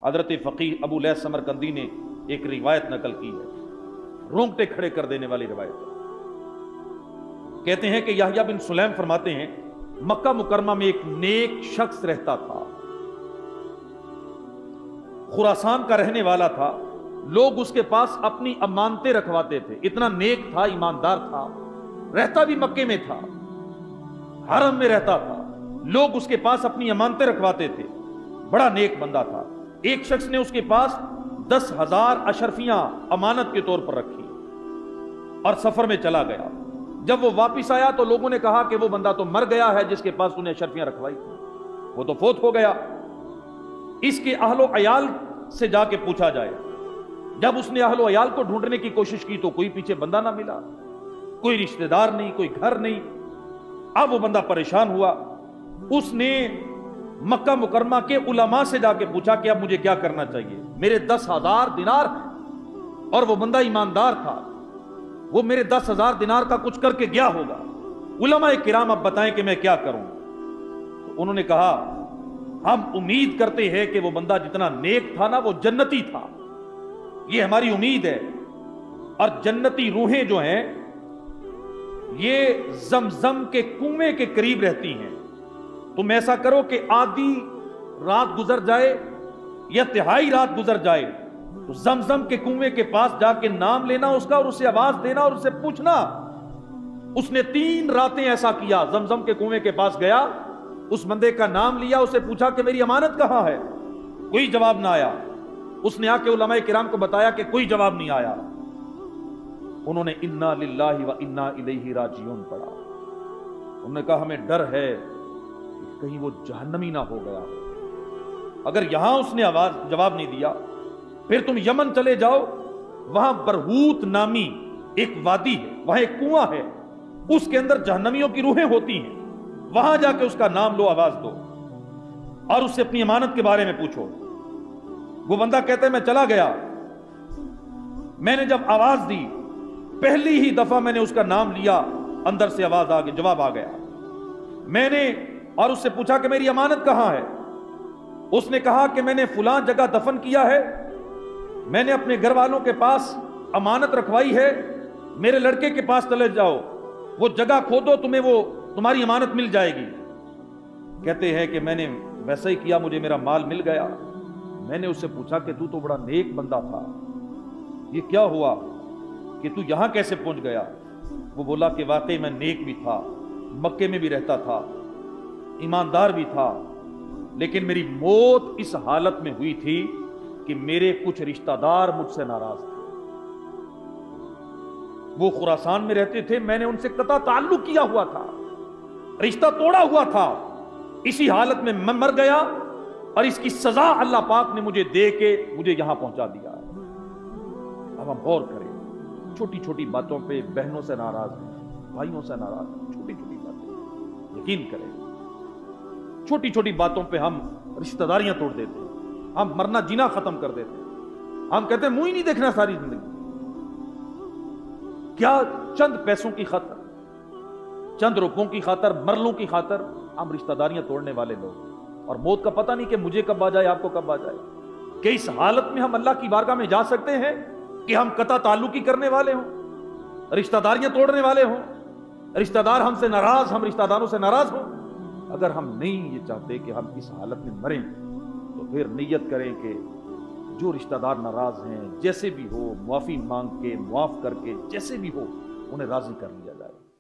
حضرت فقیہ ابو لیث سمرقندی نے ایک روایت نقل کی ہے، رونگٹے کھڑے کر دینے والی روایت ہے۔ کہتے ہیں کہ یحییٰ بن سلیم فرماتے ہیں مکہ مکرمہ میں ایک نیک شخص رہتا تھا، خراسان کا رہنے والا تھا، لوگ اس کے پاس اپنی امانتیں رکھواتے تھے، اتنا نیک تھا، ایماندار تھا، رہتا بھی مکے میں تھا، حرم میں رہتا تھا، لوگ اس کے پاس اپنی امانتیں رکھواتے تھے، بڑا نیک بندہ تھا۔ ایک شخص نے اس کے پاس 10,000 اشرفیاں امانت کے طور پر رکھی اور سفر میں چلا گیا۔ جب وہ واپس آیا تو لوگوں نے کہا کہ وہ بندہ تو مر گیا ہے جس کے پاس انہیں اشرفیاں رکھوائی تھی، وہ تو فوت ہو گیا، اس کے اہل و عیال سے جا کے پوچھا جائے۔ جب اس نے اہل و عیال کو ڈھونڈنے کی کوشش کی تو کوئی پیچھے بندہ نہ ملا، کوئی رشتہ دار نہیں، کوئی گھر نہیں۔ اب وہ بندہ پریشان ہوا، اس نے مکہ مکرمہ کے علماء سے جا کے پوچھا کہ اب مجھے کیا کرنا چاہیے، میرے 10,000 دینار اور وہ بندہ ایماندار تھا، وہ میرے 10,000 دینار کا کچھ کر کے گیا ہوگا، علماء کرام اب بتائیں کہ میں کیا کروں۔ تو انہوں نے کہا ہم امید کرتے ہیں کہ وہ بندہ جتنا نیک تھا نا وہ جنتی تھا، یہ ہماری امید ہے، اور جنتی روحیں جو ہیں یہ زمزم کے کنویں کے قریب رہتی ہیں، تم ایسا کرو کہ آدھی رات گزر جائے یا تہائی رات گزر جائے تو زمزم کے کنویں کے پاس جا کے نام لینا اس کا اور اسے آواز دینا اور اسے پوچھنا۔ اس نے 3 راتیں ایسا کیا، زمزم کے کنویں کے پاس گیا، اس بندے کا نام لیا، اسے پوچھا کہ میری امانت کہاں ہے، کوئی جواب نہ آیا۔ اس نے آ کے علماء کرام کو بتایا کہ کوئی جواب نہیں آیا۔ انہوں نے انا للہ و انا الیہ راجعون پڑھا، انہوں نے کہا ہمیں ڈر ہے کہ کہیں وہ جہنمی نہ ہو گیا، اگر یہاں اس نے جواب نہیں دیا پھر تم یمن چلے جاؤ، وہاں برہوت نامی ایک وادی ہے، وہاں ایک کنواں ہے، اس کے اندر جہنمیوں کی روحیں ہوتی ہیں، وہاں جا کے اس کا نام لو، آواز دو اور اس سے اپنی امانت کے بارے میں پوچھو۔ وہ بندہ کہتا ہے میں چلا گیا، میں نے جب آواز دی پہلی ہی دفعہ میں نے اس کا نام لیا، اندر سے آواز آ گئی، جواب آ گیا، میں نے اور اس سے پوچھا کہ میری امانت کہاں ہے، اس نے کہا کہ میں نے فلاں جگہ دفن کیا ہے، میں نے اپنے گھر والوں کے پاس امانت رکھوائی ہے، میرے لڑکے کے پاس چلے جاؤ، وہ جگہ کھودو، تمہیں وہ تمہاری امانت مل جائے گی۔ کہتے ہیں کہ میں نے ویسا ہی کیا، مجھے میرا مال مل گیا۔ میں نے اس سے پوچھا کہ تو بڑا نیک بندہ تھا، یہ کیا ہوا کہ تو یہاں کیسے پہنچ گیا؟ وہ بولا کہ واقعی میں نیک بھی تھا، مکے میں بھی رہتا تھا، ایماندار بھی تھا، لیکن میری موت اس حالت میں ہوئی تھی کہ میرے کچھ رشتہ دار مجھ سے ناراض تھے، وہ خراسان میں رہتے تھے، میں نے ان سے قطع تعلق کیا ہوا تھا، رشتہ توڑا ہوا تھا، اسی حالت میں میں مر گیا اور اس کی سزا اللہ پاک نے مجھے دے کے مجھے یہاں پہنچا دیا ہے۔ اب ہم غور کریں، چھوٹی چھوٹی باتوں پہ بہنوں سے ناراض ہیں، بھائیوں سے ناراض ہیں، چھوٹی چھوٹی باتیں، یقین کریں چھوٹی چھوٹی باتوں پہ ہم رشتہ داریاں توڑ دیتے ہیں، ہم مرنا جینا ختم کر دیتے ہیں، ہم کہتے ہیں منہ ہی نہیں دیکھنا ساری زندگی۔ کیا چند پیسوں کی خاطر، چند روپوں کی خاطر، مرلوں کی خاطر ہم رشتہ داریاں توڑنے والے لوگ، اور موت کا پتہ نہیں کہ مجھے کب آ جائے، آپ کو کب آ جائے۔ کہ اس حالت میں ہم اللہ کی بارگاہ میں جا سکتے ہیں کہ ہم قطع تعلقی کرنے والے ہوں، رشتہ داریاں توڑنے والے ہوں، رشتہ دار ہم سے ناراض، ہم رشتہ داروں سے ناراض ہوں؟ اگر ہم نہیں یہ چاہتے کہ ہم اس حالت میں مریں تو پھر نیت کریں کہ جو رشتہ دار ناراض ہیں جیسے بھی ہو، معافی مانگ کے، معاف کر کے، جیسے بھی ہو انہیں راضی کر لیا جائے۔